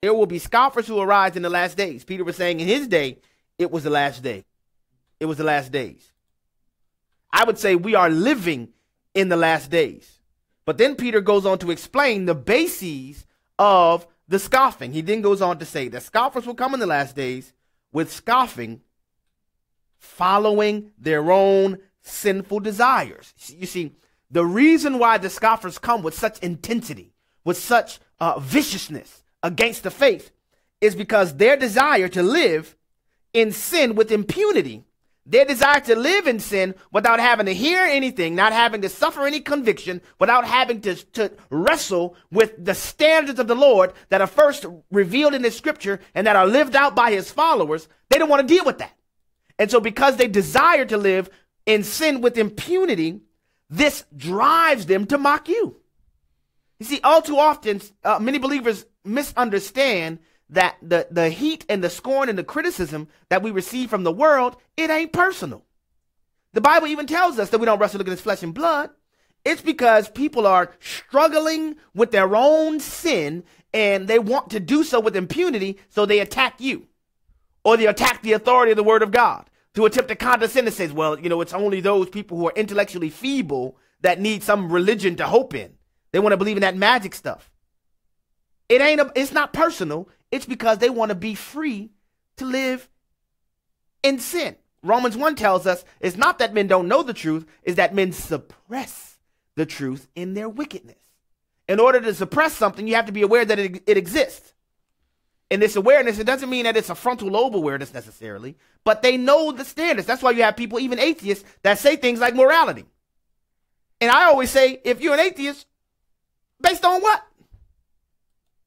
There will be scoffers who arise in the last days. Peter was saying in his day, it was the last day. It was the last days. I would say we are living in the last days. But then Peter goes on to explain the bases of the scoffing. He then goes on to say that scoffers will come in the last days with scoffing, following their own sinful desires. You see, the reason why the scoffers come with such intensity, with such viciousness against the faith, is because their desire to live in sin with impunity, their desire to live in sin without having to hear anything, not having to suffer any conviction, without having to wrestle with the standards of the Lord that are first revealed in his scripture and that are lived out by his followers, they don't want to deal with that. And so because they desire to live in sin with impunity, this drives them to mock you. You see, all too often, many believers misunderstand that the heat and the scorn and the criticism that we receive from the world, it ain't personal. The Bible even tells us that we don't wrestle against flesh and blood. It's because people are struggling with their own sin and they want to do so with impunity, so they attack you. Or they attack the authority of the word of God to attempt to condescend and say, well, you know, it's only those people who are intellectually feeble that need some religion to hope in. They want to believe in that magic stuff. It's not personal. It's because they want to be free to live in sin. Romans 1 tells us it's not that men don't know the truth, it's that men suppress the truth in their wickedness. In order to suppress something, you have to be aware that it exists. And this awareness, it doesn't mean that it's a frontal lobe awareness necessarily, but they know the standards. That's why you have people, even atheists, that say things like morality. And I always say, if you're an atheist, based on what?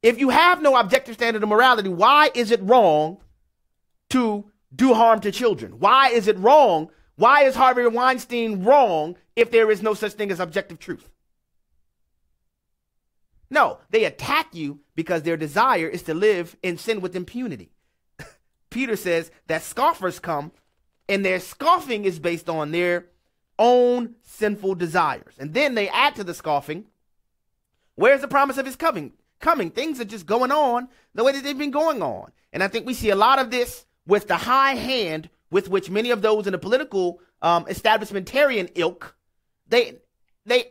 If you have no objective standard of morality, why is it wrong to do harm to children? Why is it wrong? Why is Harvey Weinstein wrong if there is no such thing as objective truth? No, they attack you because their desire is to live in sin with impunity. Peter says that scoffers come and their scoffing is based on their own sinful desires. And then they add to the scoffing, where's the promise of his coming? Things are just going on the way that they've been going on. And I think we see a lot of this with the high hand with which many of those in the political establishmentarian ilk, they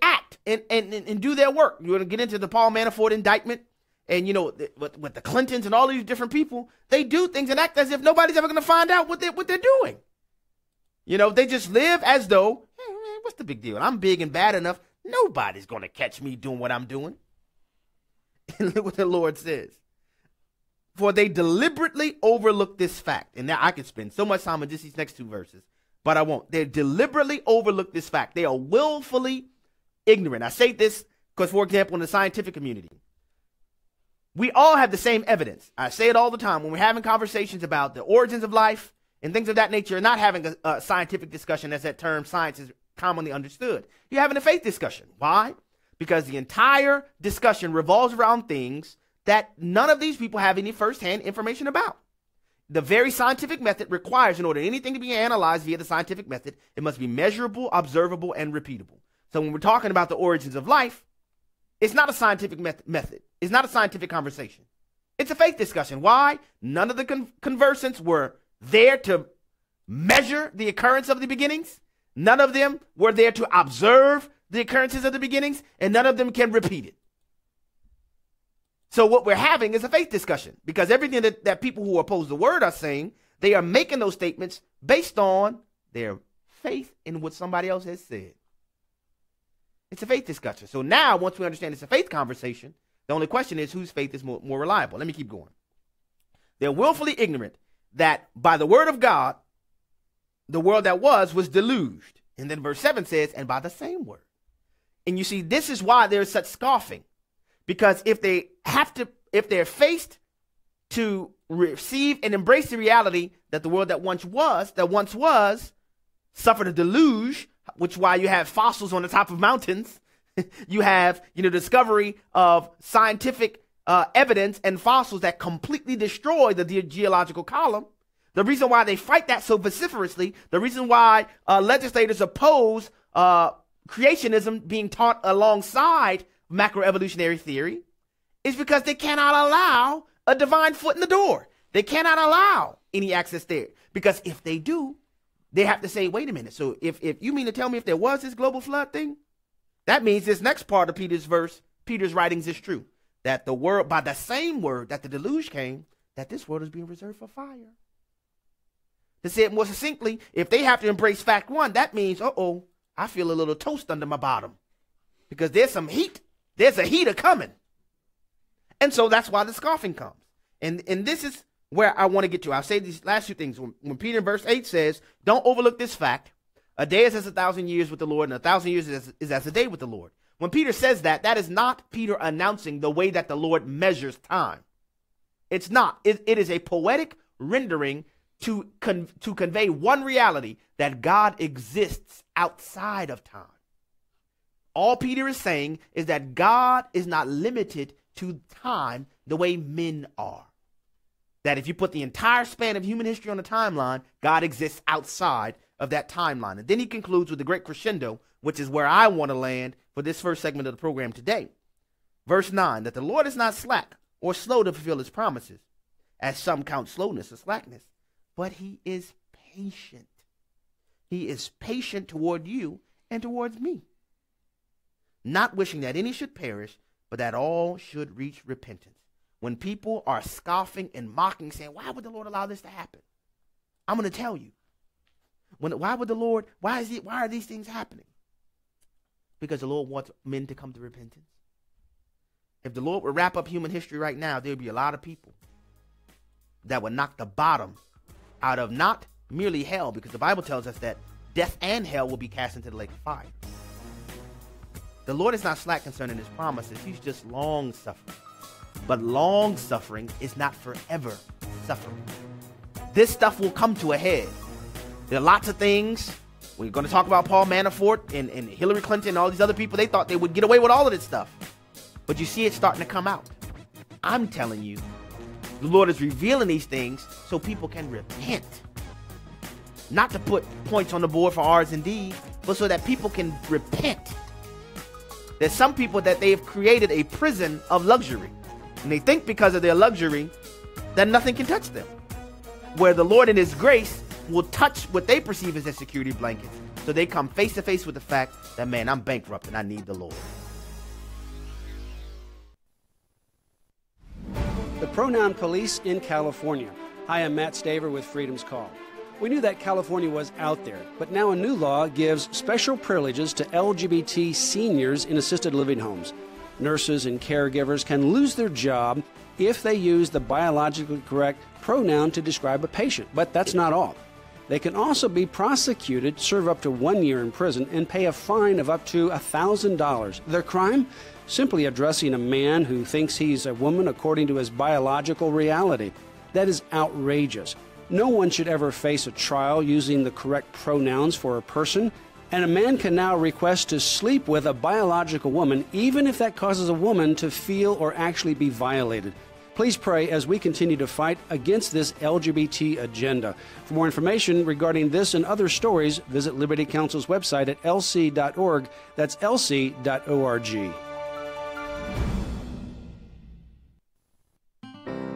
act and do their work. You're going to get into the Paul Manafort indictment and, you know, with the Clintons and all these different people, they do things and act as if nobody's ever going to find out what they're doing. You know, they just live as though, hey, man, what's the big deal? I'm big and bad enough. Nobody's going to catch me doing what I'm doing. And look what the Lord says. For they deliberately overlook this fact. And now I could spend so much time on just these next two verses, but I won't. They deliberately overlook this fact. They are willfully ignorant. I say this because, for example, in the scientific community, we all have the same evidence. I say it all the time when we're having conversations about the origins of life and things of that nature, not having a scientific discussion as that term science is commonly understood. You're having a faith discussion. Why? Because the entire discussion revolves around things that none of these people have any firsthand information about. The very scientific method requires, in order for anything to be analyzed via the scientific method, it must be measurable, observable, and repeatable. So when we're talking about the origins of life, it's not a scientific method. It's not a scientific conversation. It's a faith discussion. Why? None of the conversants were there to measure the occurrence of the beginnings. None of them were there to observe the occurrences of the beginnings, and none of them can repeat it. So what we're having is a faith discussion, because everything that people who oppose the word are saying, they are making those statements based on their faith in what somebody else has said. It's a faith discussion. So now, once we understand it's a faith conversation, the only question is whose faith is more reliable. Let me keep going. They're willfully ignorant that by the word of God, the world that was deluged. And then verse 7 says, and by the same word. And you see, this is why there's such scoffing. Because if they're faced to receive and embrace the reality that the world that once was, suffered a deluge, which is why you have fossils on the top of mountains. You have, discovery of scientific evidence and fossils that completely destroy the geological column. The reason why they fight that so vociferously, the reason why legislators oppose creationism being taught alongside macroevolutionary theory, is because they cannot allow a divine foot in the door. They cannot allow any access there, because if they do, they have to say, wait a minute. So if you mean to tell me if there was this global flood thing, that means this next part of Peter's writings is true. That the world, by the same word that the deluge came, that this world is being reserved for fire. To say it more succinctly, if they have to embrace fact one, that means, I feel a little toast under my bottom. Because there's some heat. There's a heater coming. And so that's why the scoffing comes. And this is where I want to get to. I'll say these last few things. When Peter in verse 8 says, don't overlook this fact. A day is as 1,000 years with the Lord, and 1,000 years is as a day with the Lord. When Peter says that, that is not Peter announcing the way that the Lord measures time. It's not. It is a poetic rendering to convey one reality, that God exists outside of time. All Peter is saying is that God is not limited to time the way men are. That if you put the entire span of human history on a timeline, God exists outside of that timeline. And then he concludes with the great crescendo, which is where I want to land for this first segment of the program today. Verse 9, that the Lord is not slack or slow to fulfill his promises, as some count slowness or slackness, but he is patient. He is patient toward you and towards me, not wishing that any should perish, but that all should reach repentance. When people are scoffing and mocking, saying, why would the Lord allow this to happen? I'm going to tell you. Why are these things happening? Because the Lord wants men to come to repentance. If the Lord would wrap up human history right now, there would be a lot of people that would knock the bottom out of not merely hell, because the Bible tells us that death and hell will be cast into the lake of fire. The Lord is not slack concerning his promises. He's just long suffering. But long suffering is not forever suffering. This stuff will come to a head. There are lots of things. We're going to talk about Paul Manafort and Hillary Clinton and all these other people. They thought they would get away with all of this stuff. But you see it starting to come out. I'm telling you, the Lord is revealing these things so people can repent. Not to put points on the board for R's and D's, but so that people can repent. There's some people that they've created a prison of luxury. And they think because of their luxury that nothing can touch them. Where the Lord in his grace will touch what they perceive as their security blankets. So they come face to face with the fact that, man, I'm bankrupt and I need the Lord. The pronoun police in California. Hi, I'm Matt Staver with Freedom's Call. We knew that California was out there, but now a new law gives special privileges to LGBT seniors in assisted living homes. Nurses and caregivers can lose their job if they use the biologically correct pronoun to describe a patient, but that's not all. They can also be prosecuted, serve up to 1 year in prison, and pay a fine of up to $1,000. Their crime? Simply addressing a man who thinks he's a woman according to his biological reality. That is outrageous. No one should ever face a trial using the correct pronouns for a person, and a man can now request to sleep with a biological woman, even if that causes a woman to feel or actually be violated. Please pray as we continue to fight against this LGBT agenda. For more information regarding this and other stories, visit Liberty Counsel's website at lc.org. That's lc.org.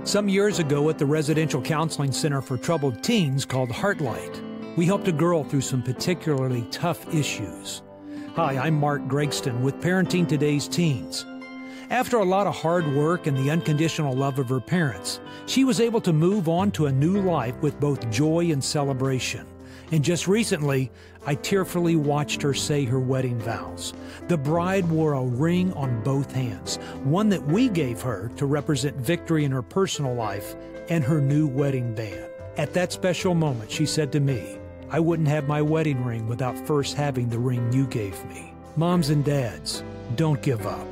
Some years ago at the Residential Counseling Center for Troubled Teens called Heartlight, we helped a girl through some particularly tough issues. Hi, I'm Mark Gregston with Parenting Today's Teens. After a lot of hard work and the unconditional love of her parents, she was able to move on to a new life with both joy and celebration. And just recently, I tearfully watched her say her wedding vows. The bride wore a ring on both hands, one that we gave her to represent victory in her personal life and her new wedding band. At that special moment, she said to me, I wouldn't have my wedding ring without first having the ring you gave me. Moms and dads, don't give up.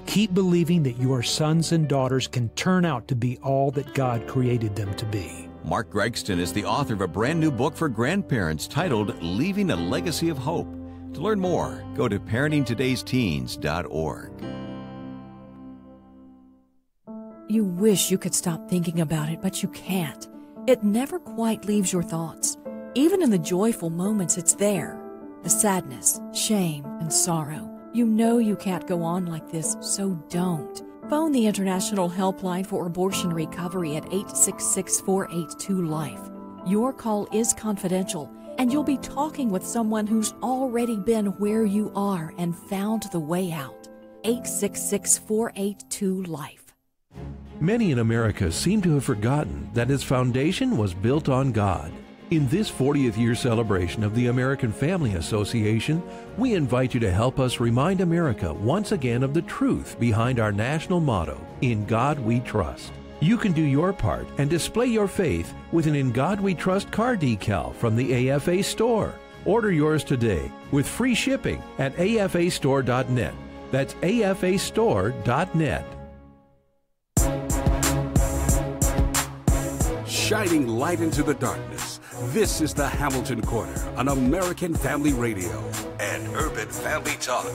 Keep believing that your sons and daughters can turn out to be all that God created them to be. Mark Gregston is the author of a brand new book for grandparents titled Leaving a Legacy of Hope. To learn more, go to parentingtodaysteens.org. You wish you could stop thinking about it, but you can't. It never quite leaves your thoughts. Even in the joyful moments, it's there. The sadness, shame, and sorrow. You know you can't go on like this, so don't. Phone the International Helpline for Abortion Recovery at 866-482-LIFE. Your call is confidential, and you'll be talking with someone who's already been where you are and found the way out. 866-482-LIFE. Many in America seem to have forgotten that its foundation was built on God. In this 40th year celebration of the American Family Association, we invite you to help us remind America once again of the truth behind our national motto, "In God We Trust." You can do your part and display your faith with an "In God We Trust" car decal from the AFA store. Order yours today with free shipping at afastore.net. That's afastore.net. Shining light into the darkness. This is the Hamilton Corner on American Family Radio and Urban Family Talk.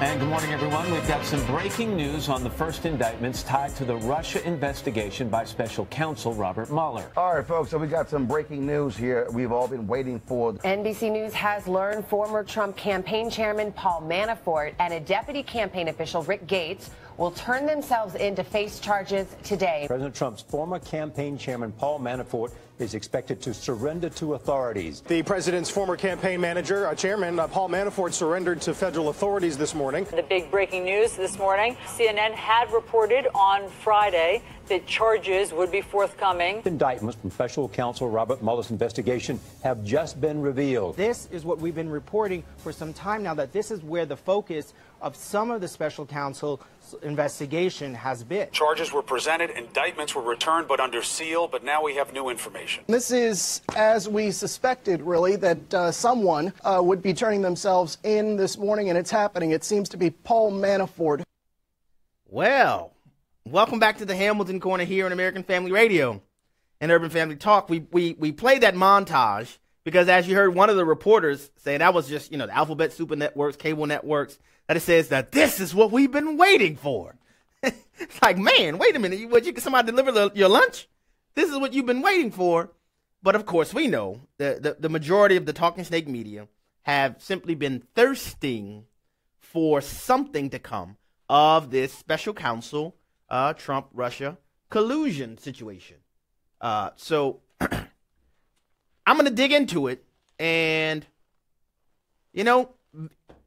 And good morning, everyone. We've got some breaking news on the first indictments tied to the Russia investigation by Special Counsel Robert Mueller. All right, folks, so we got some breaking news here we've all been waiting for. NBC News has learned former Trump campaign chairman Paul Manafort and a deputy campaign official, Rick Gates, will turn themselves in to face charges today. President Trump's former campaign chairman, Paul Manafort, is expected to surrender to authorities. The president's former campaign manager, chairman Paul Manafort, surrendered to federal authorities this morning. The big breaking news this morning, CNN had reported on Friday that charges would be forthcoming. Indictments from Special Counsel Robert Mueller's investigation have just been revealed. This is what we've been reporting for some time now, that this is where the focus of some of the Special Counsel's investigation has been. Charges were presented, indictments were returned, but under seal, but now we have new information. This is, as we suspected, really, that someone would be turning themselves in this morning, and it's happening. It seems to be Paul Manafort. Well, welcome back to the Hamilton Corner here on American Family Radio and Urban Family Talk. We played that montage because, as you heard one of the reporters say, that was just, the alphabet super networks, cable networks, that it says that this is what we've been waiting for. It's like, man, wait a minute. You somebody deliver your lunch? This is what you've been waiting for. But, of course, we know the majority of the talking snake media have simply been thirsting for something to come of this special counsel Trump-Russia collusion situation. So I'm going to dig into it, and,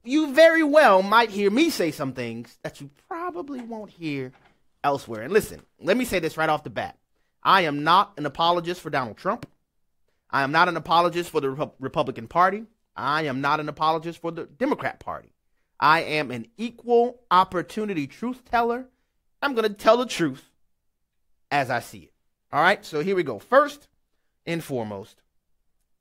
you very well might hear me say some things that you probably won't hear elsewhere. And listen, let me say this right off the bat. I am not an apologist for Donald Trump. I am not an apologist for the Republican Party. I am not an apologist for the Democrat Party. I am an equal opportunity truth teller. I'm going to tell the truth as I see it. All right, so here we go. First and foremost,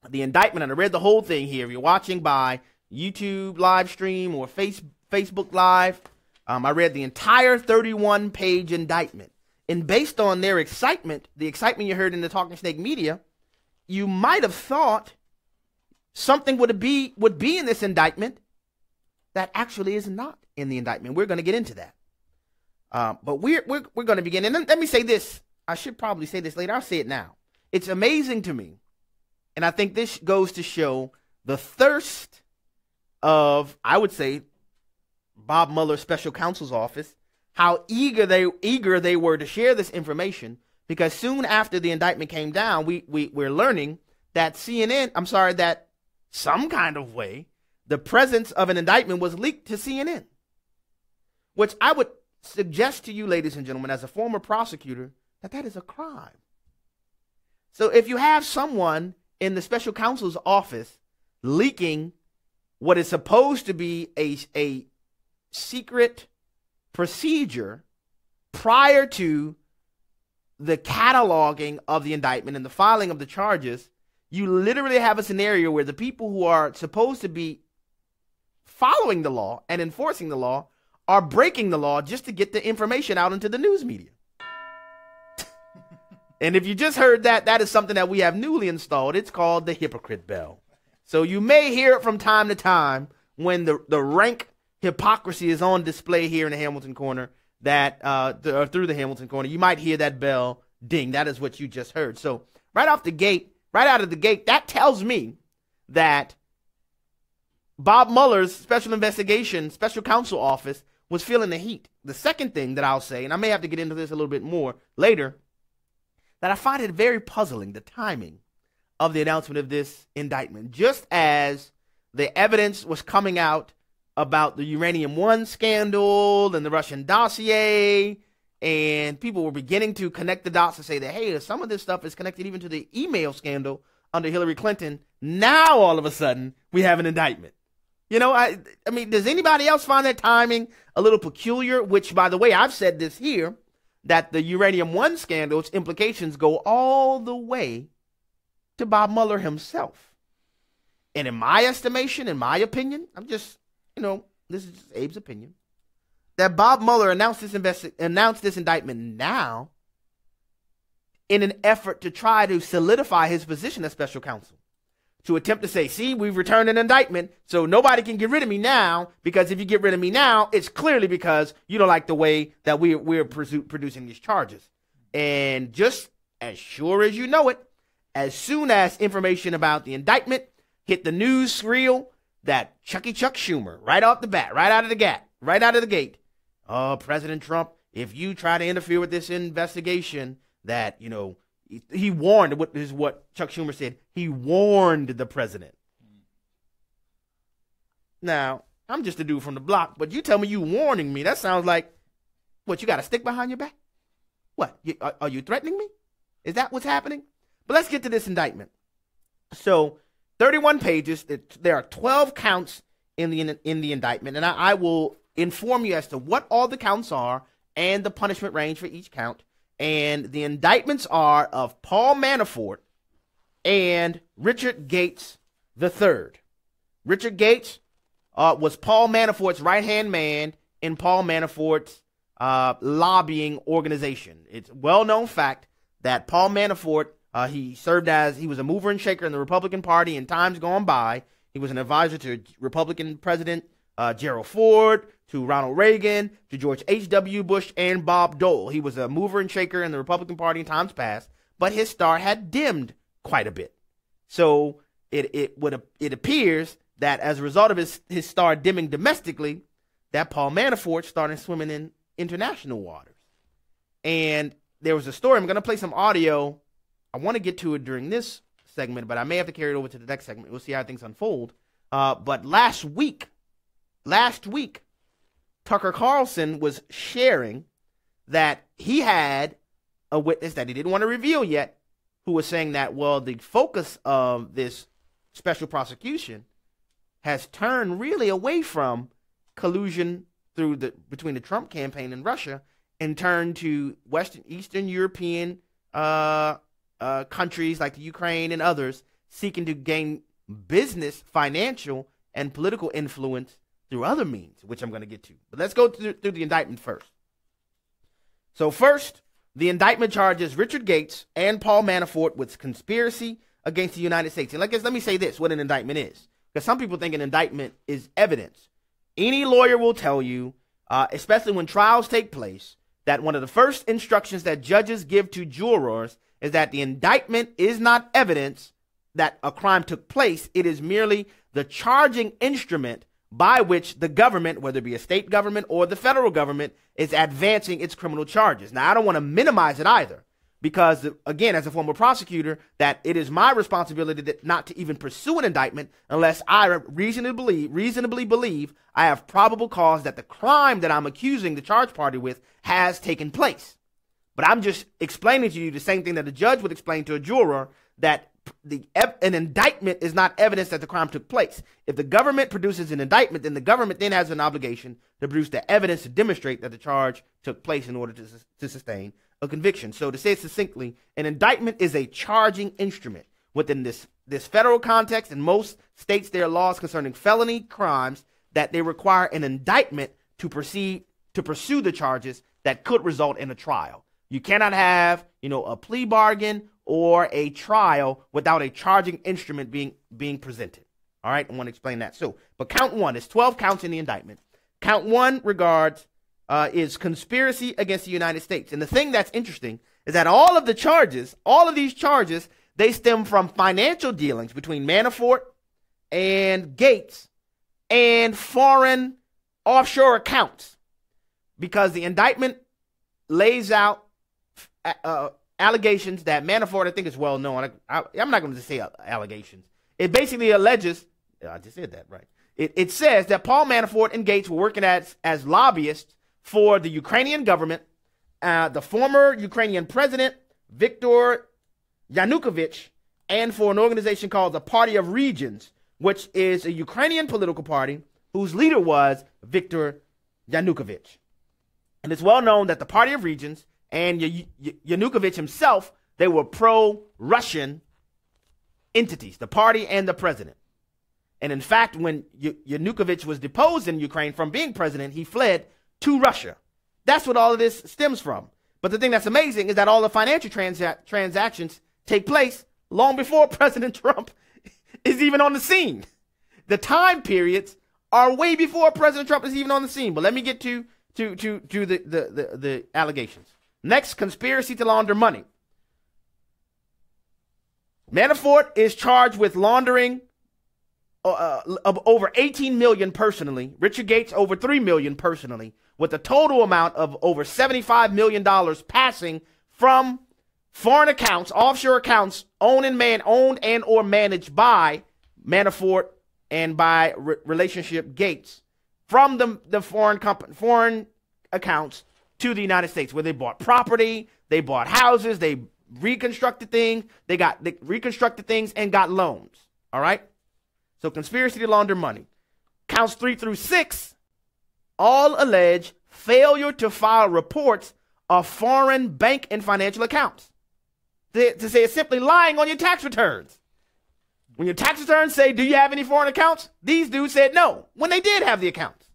the indictment, and I read the whole thing here. If you're watching by YouTube live stream or Facebook Live, I read the entire 31-page indictment. And based on their excitement, the excitement you heard in the Talking Snake media, you might have thought something would be in this indictment that actually is not in the indictment. We're going to get into that. But we're going to begin. And let me say this. I should probably say this later. I'll say it now. It's amazing to me, and I think this goes to show the thirst of, I would say, Bob Mueller's special counsel's office, how eager they were to share this information, because soon after the indictment came down, we're learning that that some kind of way, the presence of an indictment was leaked to CNN, which I would suggest to you, ladies and gentlemen, as a former prosecutor, that is a crime. So if you have someone in the special counsel's office leaking what is supposed to be a secret procedure prior to the cataloging of the indictment and the filing of the charges, you literally have a scenario where the people who are supposed to be following the law and enforcing the law are breaking the law just to get the information out into the news media. And if you just heard that is something that we have newly installed. It's called the hypocrite bell. So you may hear it from time to time when the rank hypocrisy is on display here in the Hamilton Corner, through the Hamilton Corner. You might hear that bell ding. That is what you just heard. So right out of the gate, that tells me that Bob Mueller's special counsel office was feeling the heat. The second thing that I'll say, and I may have to get into this a little bit more later, that I find it very puzzling, the timing of the announcement of this indictment. Just as the evidence was coming out about the Uranium One scandal and the Russian dossier, and people were beginning to connect the dots and say that, hey, some of this stuff is connected even to the email scandal under Hillary Clinton. Now, all of a sudden, we have an indictment. You know, I mean, does anybody else find that timing a little peculiar? Which, by the way, I've said this here, that the Uranium One scandal's implications go all the way to Bob Mueller himself. And in my estimation, in my opinion, I'm just, this is just Abe's opinion, that Bob Mueller announced this indictment now in an effort to try to solidify his position as special counsel, to attempt to say, see, we've returned an indictment, so nobody can get rid of me now, because if you get rid of me now, it's clearly because you don't like the way that we're producing these charges. And just as sure as you know it, as soon as information about the indictment hit the news reel, that Chuck Schumer, right off the bat, right out of the gate, oh, President Trump, if you try to interfere with this investigation, that, he warned, what is what Chuck Schumer said, he warned the president. Now, I'm just a dude from the block, but you tell me you warning me, that sounds like, what, you got a stick behind your back? What, are you threatening me? Is that what's happening? But let's get to this indictment. So, 31 pages, there are 12 counts in the indictment, and I will inform you as to what all the counts are and the punishment range for each count. And the indictments are of Paul Manafort and Richard Gates III. Richard Gates was Paul Manafort's right-hand man in Paul Manafort's lobbying organization. It's a well-known fact that Paul Manafort, he was a mover and shaker in the Republican Party in times gone by. He was an advisor to Republican President Gerald Ford, to Ronald Reagan, to George H.W. Bush, and Bob Dole. He was a mover and shaker in the Republican Party in times past, but his star had dimmed quite a bit. So it appears that as a result of his star dimming domestically, that Paul Manafort started swimming in international waters. And there was a story. I'm going to play some audio. I want to get to it during this segment, but I may have to carry it over to the next segment. We'll see how things unfold. But last week, Tucker Carlson was sharing that he had a witness that he didn't want to reveal yet, who was saying that, well, the focus of this special prosecution has turned really away from collusion between the Trump campaign and Russia and turned to Eastern European countries like the Ukraine and others seeking to gain business, financial, and political influence through other means, which I'm going to get to. But let's go through the indictment first. So first, the indictment charges Richard Gates and Paul Manafort with conspiracy against the United States. And let me say this, what an indictment is. Because some people think an indictment is evidence. Any lawyer will tell you, especially when trials take place, that one of the first instructions that judges give to jurors is that the indictment is not evidence that a crime took place. It is merely the charging instrument by which the government, whether it be a state government or the federal government, is advancing its criminal charges. Now, I don't want to minimize it either, because, again, as a former prosecutor, that it is my responsibility not to even pursue an indictment unless I reasonably believe I have probable cause that the crime that I'm accusing the charge party with has taken place. But I'm just explaining to you the same thing that a judge would explain to a juror, that an indictment is not evidence that the crime took place. If the government produces an indictment, then the government then has an obligation to produce the evidence to demonstrate that the charge took place in order to sustain a conviction. So to say it succinctly, an indictment is a charging instrument. Within this federal context, in most states, there are laws concerning felony crimes that they require an indictment to pursue the charges that could result in a trial. You cannot have, a plea bargain or a trial without a charging instrument being presented. All right, I want to explain that. So, but count one, it's 12 counts in the indictment. Count one is conspiracy against the United States. And the thing that's interesting is that all of these charges, they stem from financial dealings between Manafort and Gates and foreign offshore accounts, because the indictment lays out allegations that Manafort, I think it's well known. I'm not going to say allegations. It basically alleges, I just said that right. It says that Paul Manafort and Gates were working as lobbyists for the Ukrainian government, the former Ukrainian president, Viktor Yanukovych, and for an organization called the Party of Regions, which is a Ukrainian political party whose leader was Viktor Yanukovych. And it's well known that the Party of Regions and Yanukovych himself, they were pro-Russian entities, the party and the president. And in fact, when Yanukovych was deposed in Ukraine from being president, he fled to Russia. That's what all of this stems from. But the thing that's amazing is that all the financial transactions take place long before President Trump is even on the scene. The time periods are way before President Trump is even on the scene. But let me get to the allegations. Next, conspiracy to launder money. Manafort is charged with laundering of over $18 million personally. Richard Gates over $3 million personally, with a total amount of over $75 million passing from foreign accounts, offshore accounts, owned and or managed by Manafort and by relationship Gates, from the foreign accounts to the United States, where they bought property, they bought houses, they reconstructed things, they reconstructed things and got loans. All right. So conspiracy to launder money. Counts 3 through 6 all allege failure to file reports of foreign bank and financial accounts. To say it's simply lying on your tax returns. When your tax returns say, do you have any foreign accounts? These dudes said no, when they did have the accounts.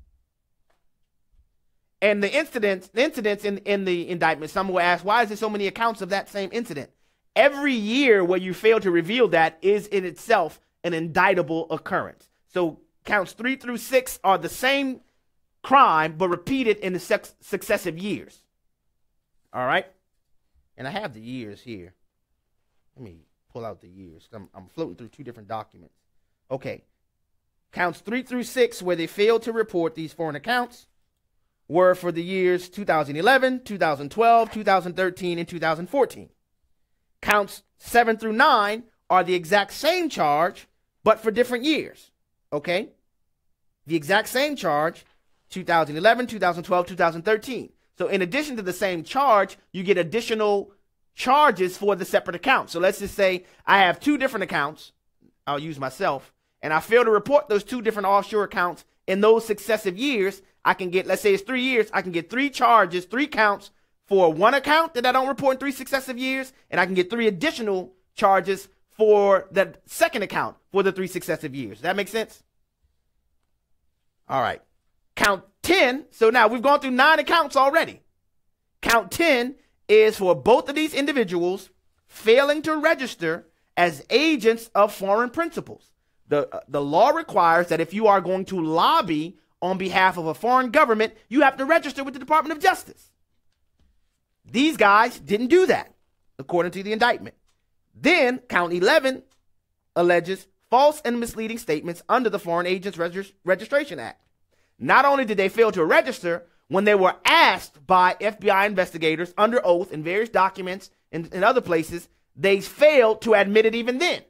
And the incidents in the indictment, some will ask, why is there so many accounts of that same incident? Every year where you fail to reveal that is in itself an indictable occurrence. So counts 3 through 6 are the same crime, but repeated in the successive years. All right? And I have the years here. Let me pull out the years. I'm floating through two different documents. Okay. Counts 3 through 6, where they failed to report these foreign accounts, were for the years 2011, 2012, 2013, and 2014. Counts 7 through 9 are the exact same charge, but for different years. Okay? The exact same charge, 2011, 2012, 2013. So in addition to the same charge, you get additional charges for the separate accounts. So let's just say I have two different accounts. I'll use myself. And I fail to report those two different offshore accounts in those successive years. I can get, let's say it's 3 years, I can get 3 charges, 3 counts for one account that I don't report in 3 successive years, and I can get 3 additional charges for the second account for the 3 successive years. Does that make sense? All right. Count 10. So now we've gone through 9 accounts already. Count 10 is for both of these individuals failing to register as agents of foreign principals. The law requires that if you are going to lobby on behalf of a foreign government, you have to register with the Department of Justice. These guys didn't do that, according to the indictment. Then, count 11 alleges false and misleading statements under the Foreign Agents Registration Act. Not only did they fail to register, when they were asked by FBI investigators under oath in various documents and in other places, they failed to admit it even then.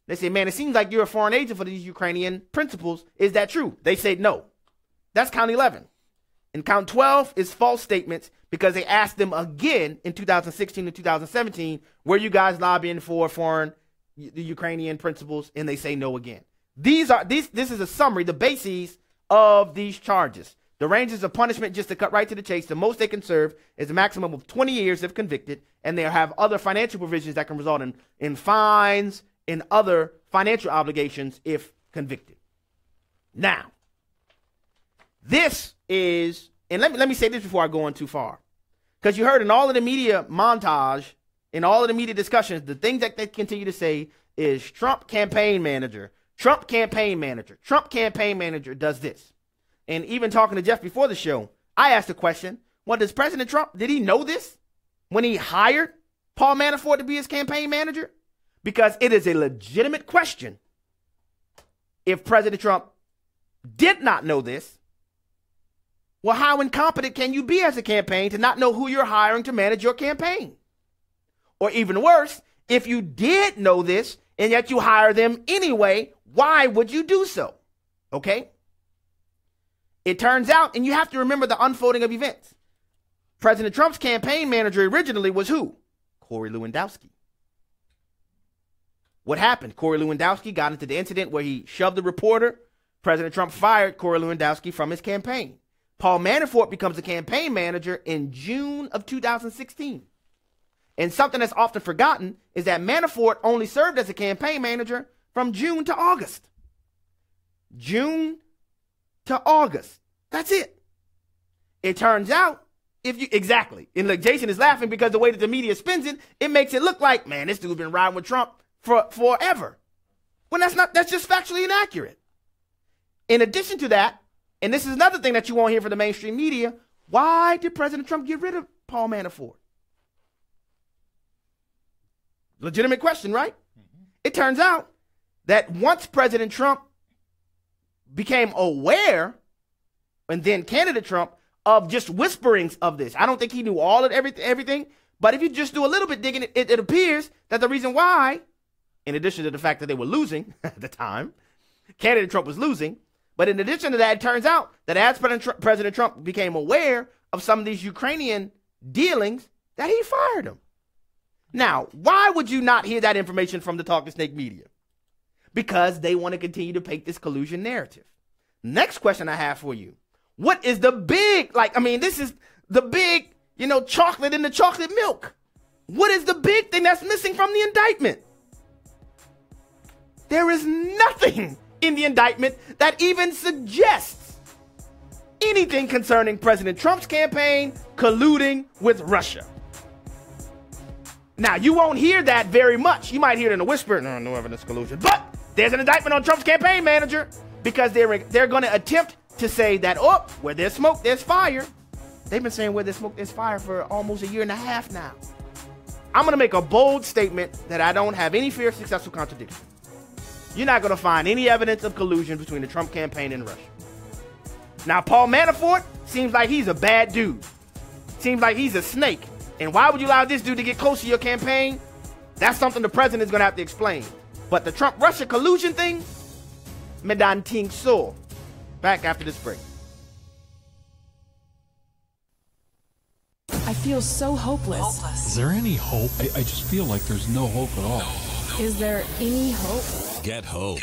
They say, man, it seems like you're a foreign agent for these Ukrainian principals. Is that true? They said no. That's count 11. And count 12 is false statements because they asked them again in 2016 and 2017, were you guys lobbying for the Ukrainian principals? And they say no again. This is a summary, the bases of these charges. The ranges of punishment, just to cut right to the chase, the most they can serve is a maximum of 20 years if convicted, and they have other financial provisions that can result in fines and other financial obligations if convicted. Now, this is, and let me say this before I go on too far, because you heard in all of the media montage, in all of the media discussions, the things that they continue to say is Trump campaign manager, Trump campaign manager, Trump campaign manager does this. And even talking to Jeff before the show, I asked the question, well, does President Trump, did he know this when he hired Paul Manafort to be his campaign manager? Because it is a legitimate question if President Trump did not know this, well, how incompetent can you be as a campaign to not know who you're hiring to manage your campaign? Or even worse, if you did know this and yet you hire them anyway, why would you do so? Okay? It turns out, and you have to remember the unfolding of events. President Trump's campaign manager originally was who? Corey Lewandowski. What happened? Corey Lewandowski got into the incident where he shoved the reporter. President Trump fired Corey Lewandowski from his campaign. Paul Manafort becomes the campaign manager in June of 2016. And something that's often forgotten is that Manafort only served as a campaign manager from June to August. June to August. That's it. It turns out, exactly. And look, Jason is laughing because the way that the media spins it, it makes it look like, man, this dude's been riding with Trump for forever. When that's just factually inaccurate. In addition to that, and this is another thing that you won't hear from the mainstream media, why did President Trump get rid of Paul Manafort? Legitimate question, right? Mm-hmm. It turns out that once President Trump became aware, and then candidate Trump, of just whisperings of this, I don't think he knew all of everything, but if you just do a little bit digging, it appears that the reason why, in addition to the fact that they were losing at the time, candidate Trump was losing, but in addition to that, it turns out that as President Trump became aware of some of these Ukrainian dealings, that he fired him. Now, why would you not hear that information from the Talking Snake media? Because they want to continue to paint this collusion narrative. Next question I have for you. What is the big, this is the big, chocolate in the chocolate milk. What is the big thing that's missing from the indictment? There is nothing in the indictment that even suggests anything concerning President Trump's campaign colluding with Russia. Now, you won't hear that very much. You might hear it in a whisper, no evidence collusion. But there's an indictment on Trump's campaign manager because they're going to attempt to say that, where there's smoke, there's fire. They've been saying where there's smoke, there's fire for almost a year and a half now. I'm going to make a bold statement that I don't have any fear of successful contradiction. You're not going to find any evidence of collusion between the Trump campaign and Russia. Now, Paul Manafort seems like he's a bad dude. Seems like he's a snake. And why would you allow this dude to get close to your campaign? That's something the president is going to have to explain. But the Trump-Russia collusion thing, me don't think so. Back after this break. I feel so hopeless. Is there any hope? I just feel like there's no hope at all. Is there any hope? Get hope.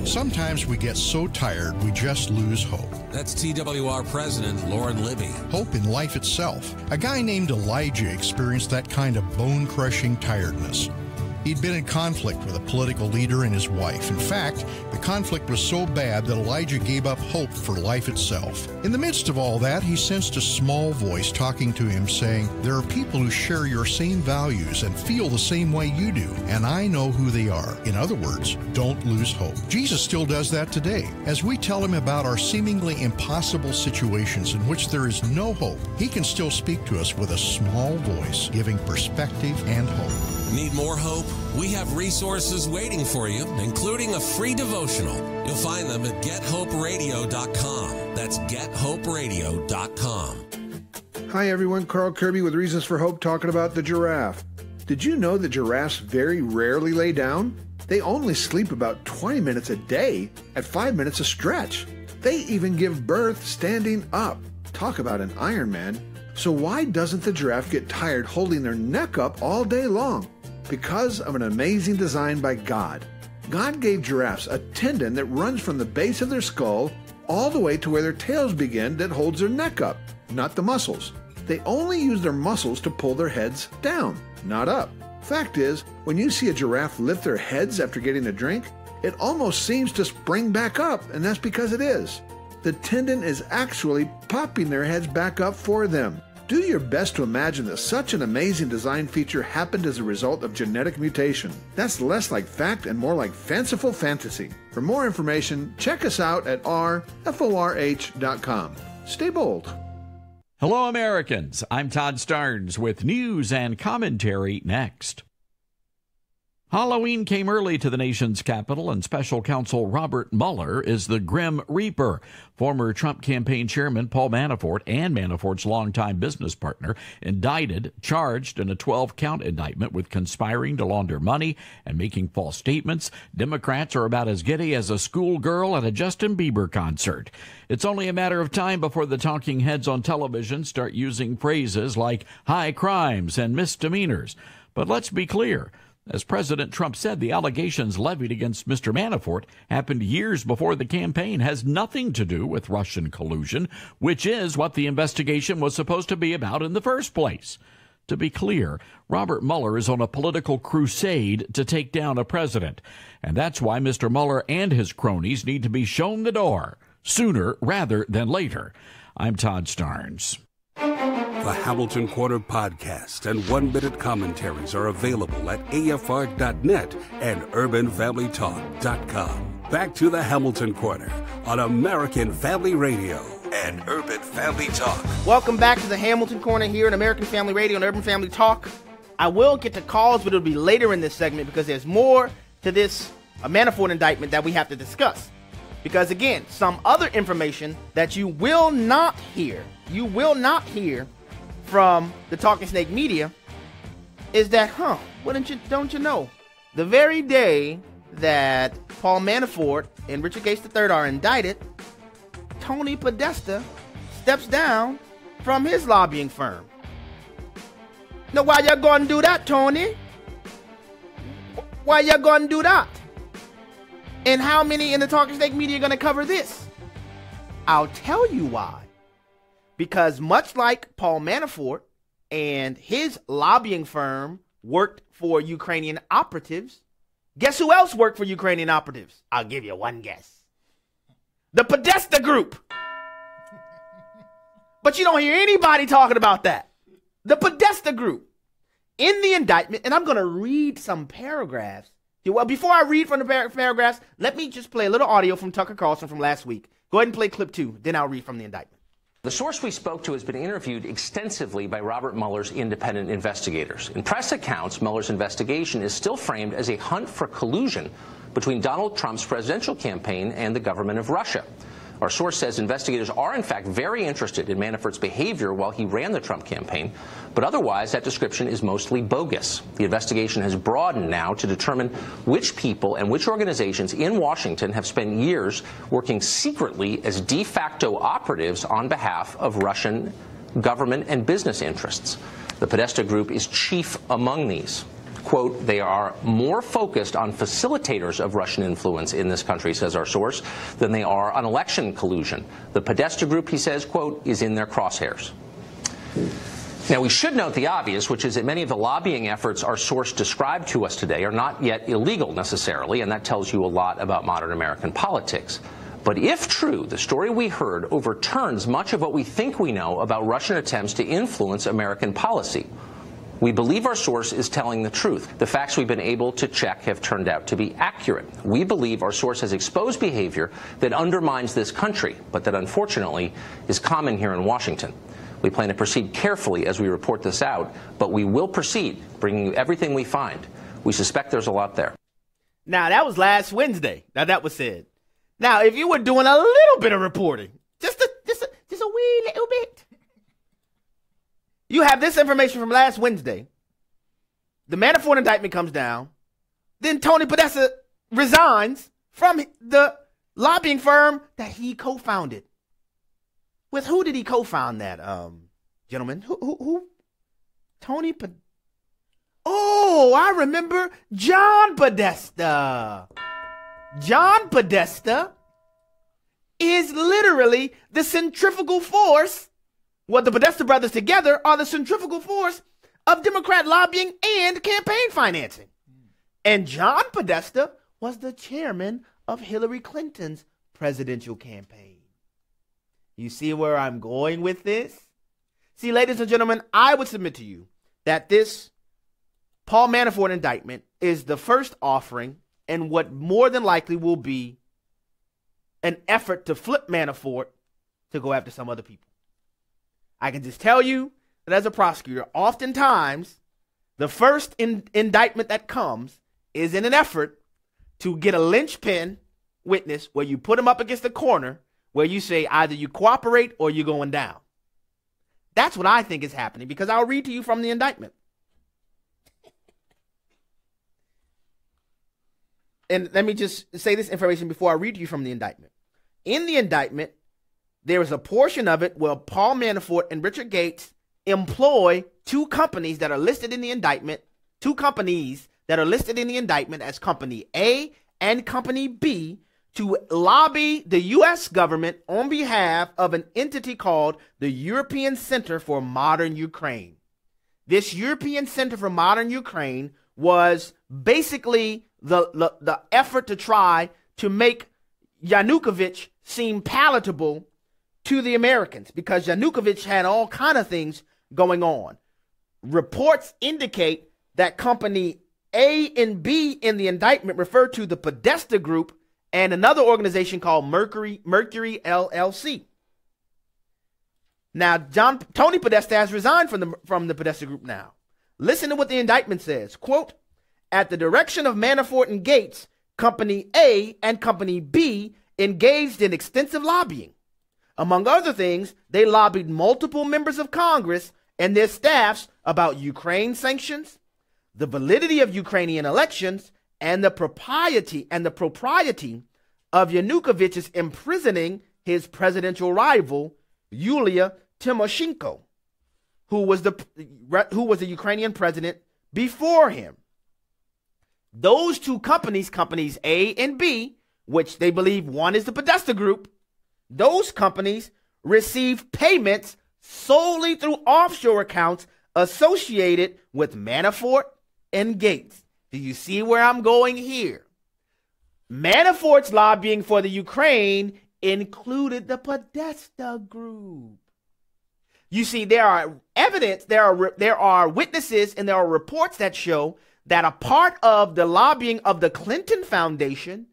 Sometimes we get so tired we just lose hope. That's TWR President Lauren Libby. Hope in life itself. A guy named Elijah experienced that kind of bone-crushing tiredness. He'd been in conflict with a political leader and his wife. In fact, the conflict was so bad that Elijah gave up hope for life itself. In the midst of all that, he sensed a small voice talking to him saying, "There are people who share your same values and feel the same way you do, and I know who they are." In other words, don't lose hope. Jesus still does that today. As we tell him about our seemingly impossible situations in which there is no hope, he can still speak to us with a small voice, giving perspective and hope. Need more hope? We have resources waiting for you, including a free devotional. You'll find them at gethoperadio.com. That's gethoperadio.com. Hi everyone, Carl Kirby with Reasons for Hope talking about the giraffe. Did you know that giraffes very rarely lay down? They only sleep about 20 minutes a day at 5 minutes a stretch. They even give birth standing up. Talk about an Iron Man. So why doesn't the giraffe get tired holding their neck up all day long? Because of an amazing design by God. God gave giraffes a tendon that runs from the base of their skull all the way to where their tails begin that holds their neck up, not the muscles. They only use their muscles to pull their heads down, not up. Fact is, when you see a giraffe lift their heads after getting a drink, it almost seems to spring back up, and that's because it is. The tendon is actually popping their heads back up for them. Do your best to imagine that such an amazing design feature happened as a result of genetic mutation. That's less like fact and more like fanciful fantasy. For more information, check us out at rforh.com. Stay bold. Hello, Americans. I'm Todd Starnes with news and commentary next. Halloween came early to the nation's capital, and special counsel Robert Mueller is the Grim Reaper. Former Trump campaign chairman Paul Manafort and Manafort's longtime business partner indicted, charged in a 12-count indictment with conspiring to launder money and making false statements. Democrats are about as giddy as a schoolgirl at a Justin Bieber concert. It's only a matter of time before the talking heads on television start using phrases like high crimes and misdemeanors. But let's be clear. As President Trump said, the allegations levied against Mr. Manafort happened years before the campaign, has nothing to do with Russian collusion, which is what the investigation was supposed to be about in the first place. To be clear, Robert Mueller is on a political crusade to take down a president, and that's why Mr. Mueller and his cronies need to be shown the door sooner rather than later. I'm Todd Starnes. The Hamilton Corner podcast and one-minute commentaries are available at afr.net and urbanfamilytalk.com. Back to the Hamilton Corner on American Family Radio and Urban Family Talk. Welcome back to the Hamilton Corner here on American Family Radio and Urban Family Talk. I will get to calls, but it'll be later in this segment because there's more to this Manafort indictment that we have to discuss. Because, again, some other information that you will not hear from the Talking Snake media is that, don't you know, the very day that Paul Manafort and Richard Gates III are indicted, Tony Podesta steps down from his lobbying firm. Now, why you gonna do that, Tony? Why you gonna do that? And how many in the Talking Snake media are gonna cover this? I'll tell you why. Because much like Paul Manafort and his lobbying firm worked for Ukrainian operatives, guess who else worked for Ukrainian operatives? I'll give you one guess. The Podesta Group. But you don't hear anybody talking about that. The Podesta Group. In the indictment, and I'm going to read some paragraphs. Well, before I read from the paragraphs, let me just play a little audio from Tucker Carlson from last week. Go ahead and play clip 2, then I'll read from the indictment. The source we spoke to has been interviewed extensively by Robert Mueller's independent investigators. In press accounts, Mueller's investigation is still framed as a hunt for collusion between Donald Trump's presidential campaign and the government of Russia. Our source says investigators are, in fact, very interested in Manafort's behavior while he ran the Trump campaign, but otherwise that description is mostly bogus. The investigation has broadened now to determine which people and which organizations in Washington have spent years working secretly as de facto operatives on behalf of Russian government and business interests. The Podesta Group is chief among these. Quote, they are more focused on facilitators of Russian influence in this country, says our source, than they are on election collusion. The Podesta Group, he says, quote, is in their crosshairs. Now, we should note the obvious, which is that many of the lobbying efforts our source described to us today are not yet illegal necessarily, and that tells you a lot about modern American politics. But if true, the story we heard overturns much of what we think we know about Russian attempts to influence American policy. We believe our source is telling the truth. The facts we've been able to check have turned out to be accurate. We believe our source has exposed behavior that undermines this country, but that unfortunately is common here in Washington. We plan to proceed carefully as we report this out, but we will proceed, bringing you everything we find. We suspect there's a lot there. Now, that was last Wednesday. Now, that was said. Now, if you were doing a little bit of reporting, just a wee little bit, you have this information from last Wednesday. The Manafort indictment comes down. Then Tony Podesta resigns from the lobbying firm that he co-founded. With who did he co-found that, gentlemen? Who? Tony Podesta. Oh, I remember John Podesta. John Podesta is literally the centrifugal force. Well, the Podesta brothers together are the centrifugal force of Democrat lobbying and campaign financing. And John Podesta was the chairman of Hillary Clinton's presidential campaign. You see where I'm going with this? See, ladies and gentlemen, I would submit to you that this Paul Manafort indictment is the first offering and what more than likely will be an effort to flip Manafort to go after some other people. I can just tell you that as a prosecutor, oftentimes the first indictment that comes is in an effort to get a linchpin witness where you put him up against the corner where you say either you cooperate or you're going down. That's what I think is happening, because I'll read to you from the indictment. And let me just say this information before I read to you from the indictment. In the indictment, there is a portion of it where Paul Manafort and Richard Gates employ two companies that are listed in the indictment, two companies that are listed in the indictment as Company A and Company B, to lobby the U.S. government on behalf of an entity called the European Center for Modern Ukraine. This European Center for Modern Ukraine was basically the effort to try to make Yanukovych seem palatable to the Americans, because Yanukovych had all kind of things going on. Reports indicate that Company A and B in the indictment refer to the Podesta Group and another organization called Mercury LLC. Now, Tony Podesta has resigned from the Podesta Group now. Listen to what the indictment says. Quote, at the direction of Manafort and Gates, Company A and Company B engaged in extensive lobbying. Among other things, they lobbied multiple members of Congress and their staffs about Ukraine sanctions, the validity of Ukrainian elections, and the propriety of Yanukovych's imprisoning his presidential rival, Yulia Tymoshenko, who was the Ukrainian president before him. Those two companies, Companies A and B, which they believe one is the Podesta Group, those companies receive payments solely through offshore accounts associated with Manafort and Gates. Do you see where I'm going here? Manafort's lobbying for the Ukraine included the Podesta Group. You see, there are evidence, there are witnesses, and there are reports that show that a part of the lobbying of the Clinton Foundation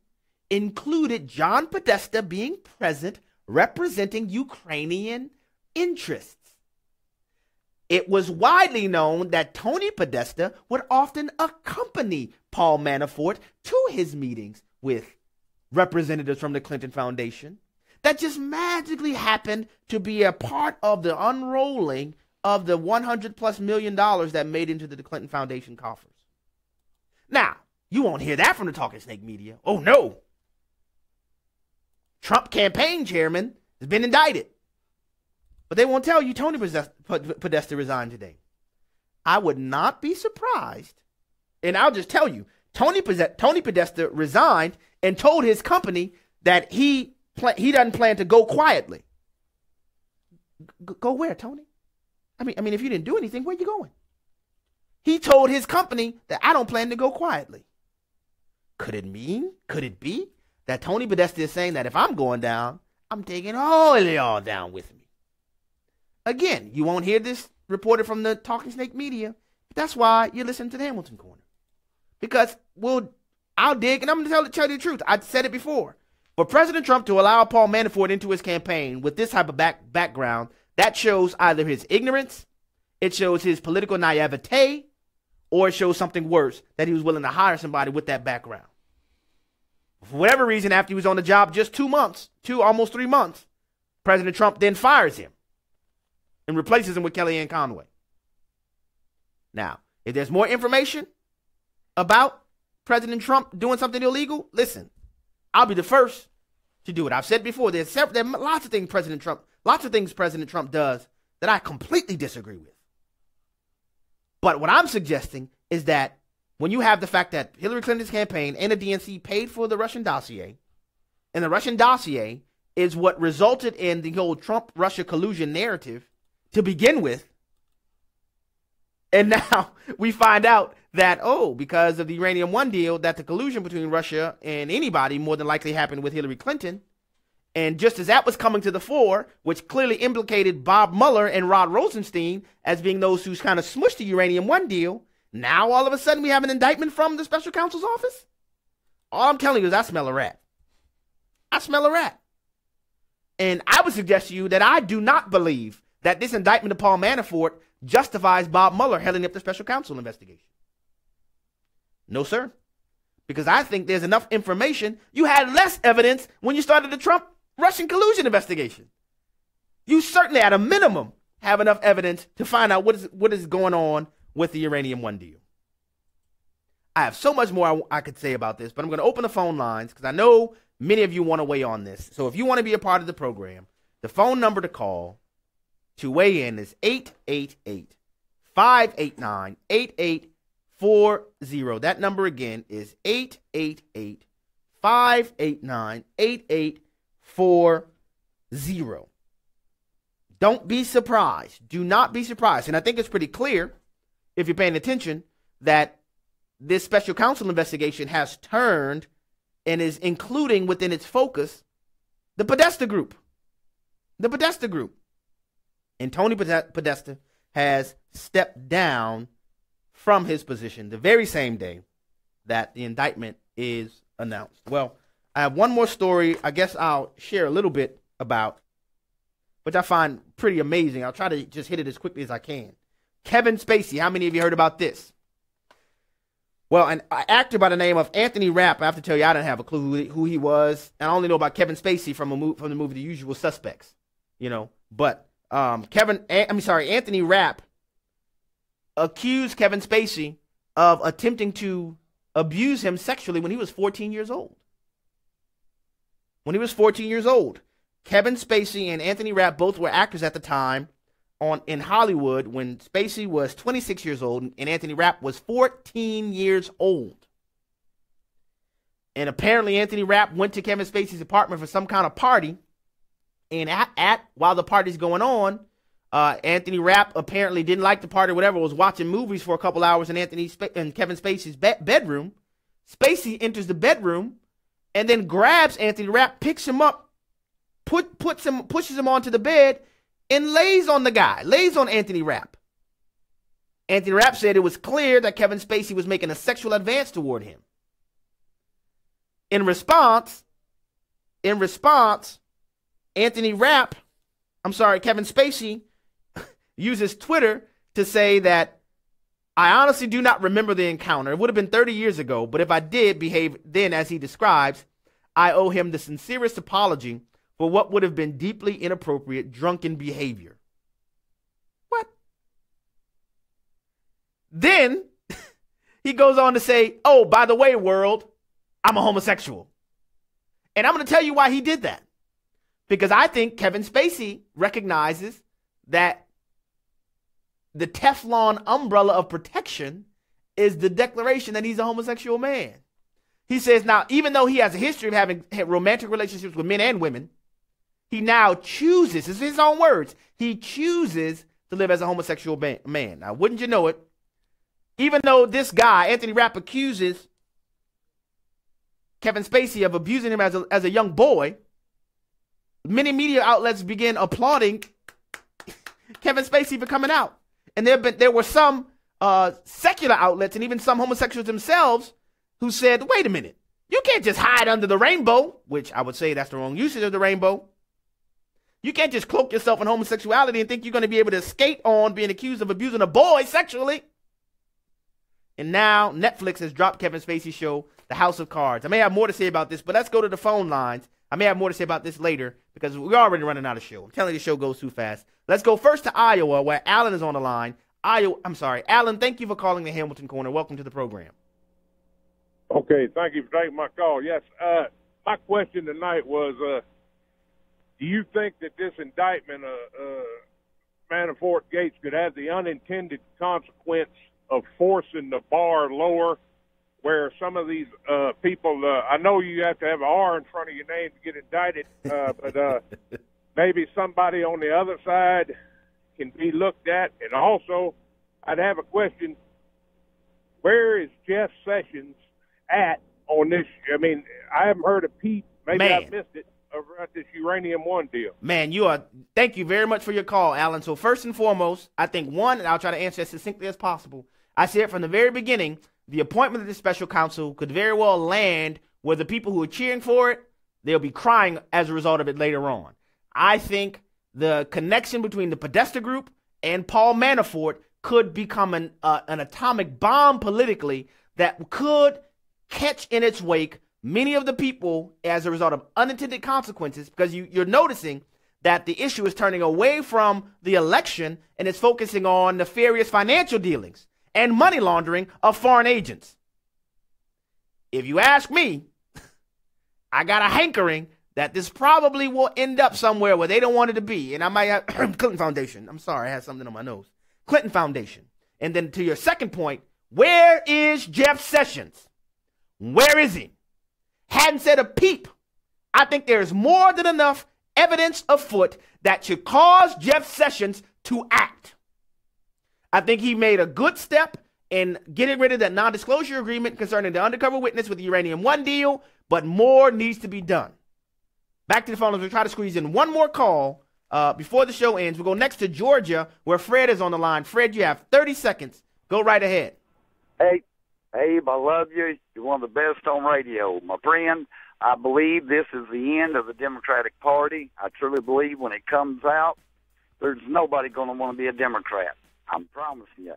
included John Podesta being present, representing Ukrainian interests. It was widely known that Tony Podesta would often accompany Paul Manafort to his meetings with representatives from the Clinton Foundation. That just magically happened to be a part of the unrolling of the $100+ million that made into the Clinton Foundation coffers. Now, you won't hear that from the Talking Snake media. Oh, no. Trump campaign chairman has been indicted. But they won't tell you Tony Podesta resigned today. I would not be surprised, and I'll just tell you, Tony Podesta resigned and told his company that he doesn't plan to go quietly. Go where, Tony? I mean, if you didn't do anything, where are you going? He told his company that I don't plan to go quietly. Could it be that Tony Podesta is saying that if I'm going down, I'm taking all of y'all down with me? Again, you won't hear this reported from the Talking Snake media. That's why you listen to the Hamilton Corner. Because I'll dig, and I'm going to tell you the truth. I said it before. For President Trump to allow Paul Manafort into his campaign with this type of background, that shows either his ignorance, it shows his political naivete, or it shows something worse, that he was willing to hire somebody with that background. For whatever reason, after he was on the job just 2 months, almost 3 months, President Trump then fires him and replaces him with Kellyanne Conway. Now, if there's more information about President Trump doing something illegal, listen, I'll be the first to do it. I've said before, there are lots of things President Trump does that I completely disagree with. But what I'm suggesting is that when you have the fact that Hillary Clinton's campaign and the DNC paid for the Russian dossier, and the Russian dossier is what resulted in the whole Trump-Russia collusion narrative to begin with, and now we find out that, because of the Uranium One deal, that the collusion between Russia and anybody more than likely happened with Hillary Clinton. And just as that was coming to the fore, which clearly implicated Bob Mueller and Rod Rosenstein as being those who kind of smushed the Uranium One deal, now all of a sudden we have an indictment from the special counsel's office? All I'm telling you is I smell a rat. I smell a rat. And I would suggest to you that I do not believe that this indictment of Paul Manafort justifies Bob Mueller heading up the special counsel investigation. No, sir. because I think there's enough information. You had less evidence when you started the Trump-Russian collusion investigation. You certainly, at a minimum, have enough evidence to find out what is going on with the Uranium One deal. I have so much more I could say about this, but I'm going to open the phone lines because I know many of you want to weigh on this. So if you want to be a part of the program, the phone number to call to weigh in is 888-589-8840. That number again is 888-589-8840. Don't be surprised. Do not be surprised. And I think it's pretty clear, if you're paying attention, that this special counsel investigation has turned and is including within its focus the Podesta Group. The Podesta Group. And Tony Podesta has stepped down from his position the very same day that the indictment is announced. Well, I have one more story I guess I'll share a little bit about, which I find pretty amazing. I'll try to just hit it as quickly as I can. Kevin Spacey. How many of you heard about this? Well, an actor by the name of Anthony Rapp. I have to tell you, I didn't have a clue who he was. And I only know about Kevin Spacey from the movie The Usual Suspects. You know, but Anthony Rapp accused Kevin Spacey of attempting to abuse him sexually when he was 14 years old. When he was 14 years old. Kevin Spacey and Anthony Rapp both were actors at the time in Hollywood when Spacey was 26 years old and Anthony Rapp was 14 years old. And apparently Anthony Rapp went to Kevin Spacey's apartment for some kind of party. And while the party's going on, Anthony Rapp apparently didn't like the party or whatever, was watching movies for a couple hours in Kevin Spacey's bedroom. Spacey enters the bedroom and then grabs Anthony Rapp, picks him up, pushes him onto the bed, and lays on the guy, lays on Anthony Rapp. Anthony Rapp said it was clear that Kevin Spacey was making a sexual advance toward him. In response, Kevin Spacey uses Twitter to say that, I honestly do not remember the encounter. It would have been 30 years ago, but if I did behave then as he describes, I owe him the sincerest apology for what would have been deeply inappropriate drunken behavior. What? Then he goes on to say, oh, by the way, world, I'm a homosexual. And I'm going to tell you why he did that. Because I think Kevin Spacey recognizes that the Teflon umbrella of protection is the declaration that he's a homosexual man. He says now, even though he has a history of having romantic relationships with men and women, he now chooses, this is his own words, he chooses to live as a homosexual man. Now, wouldn't you know it? Even though this guy, Anthony Rapp, accuses Kevin Spacey of abusing him as a young boy, many media outlets begin applauding Kevin Spacey for coming out. And there were some secular outlets and even some homosexuals themselves who said, wait a minute, you can't just hide under the rainbow, which I would say that's the wrong usage of the rainbow. You can't just cloak yourself in homosexuality and think you're going to be able to skate on being accused of abusing a boy sexually. And now Netflix has dropped Kevin Spacey's show, The House of Cards. I may have more to say about this, but let's go to the phone lines. I may have more to say about this later because we're already running out of show. I'm telling you, the show goes too fast. Let's go first to Iowa, where Alan is on the line. Alan, thank you for calling the Hamilton Corner. Welcome to the program. Okay, thank you for taking my call. Yes, my question tonight was, do you think that this indictment, Manafort Gates, could have the unintended consequence of forcing the bar lower, where some of these people, I know you have to have an R in front of your name to get indicted, but maybe somebody on the other side can be looked at? And also, I'd have a question, where is Jeff Sessions at on this? I mean, I haven't heard a peep. Maybe I missed it about this Uranium One deal. Man, thank you very much for your call, Alan. So first and foremost, I think one, and I'll try to answer as succinctly as possible, I said from the very beginning, the appointment of this special counsel could very well land where the people who are cheering for it, they'll be crying as a result of it later on. I think the connection between the Podesta Group and Paul Manafort could become an atomic bomb politically that could catch in its wake many of the people as a result of unintended consequences, because you're noticing that the issue is turning away from the election and it's focusing on nefarious financial dealings and money laundering of foreign agents. If you ask me, I got a hankering that this probably will end up somewhere where they don't want it to be. And I might have Clinton Foundation. I'm sorry, I had something on my nose. Clinton Foundation. And then to your second point, where is Jeff Sessions? Where is he? Hadn't said a peep. I think there's more than enough evidence afoot that should cause Jeff Sessions to act. I think he made a good step in getting rid of that non-disclosure agreement concerning the undercover witness with the Uranium One deal, but more needs to be done. Back to the phone as we try to squeeze in one more call before the show ends. We'll go next to Georgia, where Fred is on the line. Fred, you have 30 seconds. Go right ahead. Hey, Abe, I love you. You're one of the best on radio. My friend, I believe this is the end of the Democratic Party. I truly believe when it comes out, there's nobody going to want to be a Democrat. I'm promising you.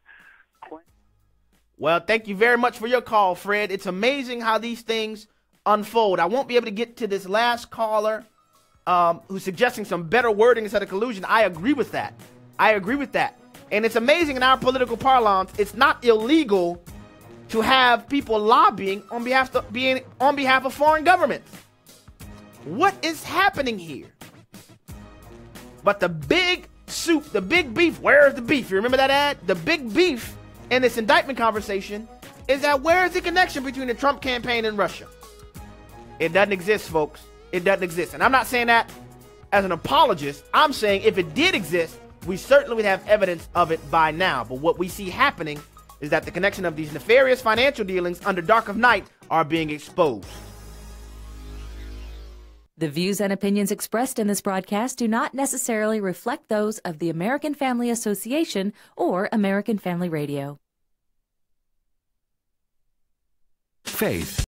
Well, thank you very much for your call, Fred. It's amazing how these things unfold. I won't be able to get to this last caller who's suggesting some better wording instead of collusion. I agree with that. And it's amazing in our political parlance, it's not illegal to have people lobbying on behalf of foreign governments. What is happening here? But the big soup, the big beef, where's the beef? You remember that ad? The big beef in this indictment conversation is that where is the connection between the Trump campaign and Russia? It doesn't exist, folks. It doesn't exist. And I'm not saying that as an apologist. I'm saying if it did exist, we certainly would have evidence of it by now. But what we see happening is that the connection of these nefarious financial dealings under dark of night are being exposed. The views and opinions expressed in this broadcast do not necessarily reflect those of the American Family Association or American Family Radio. Faith,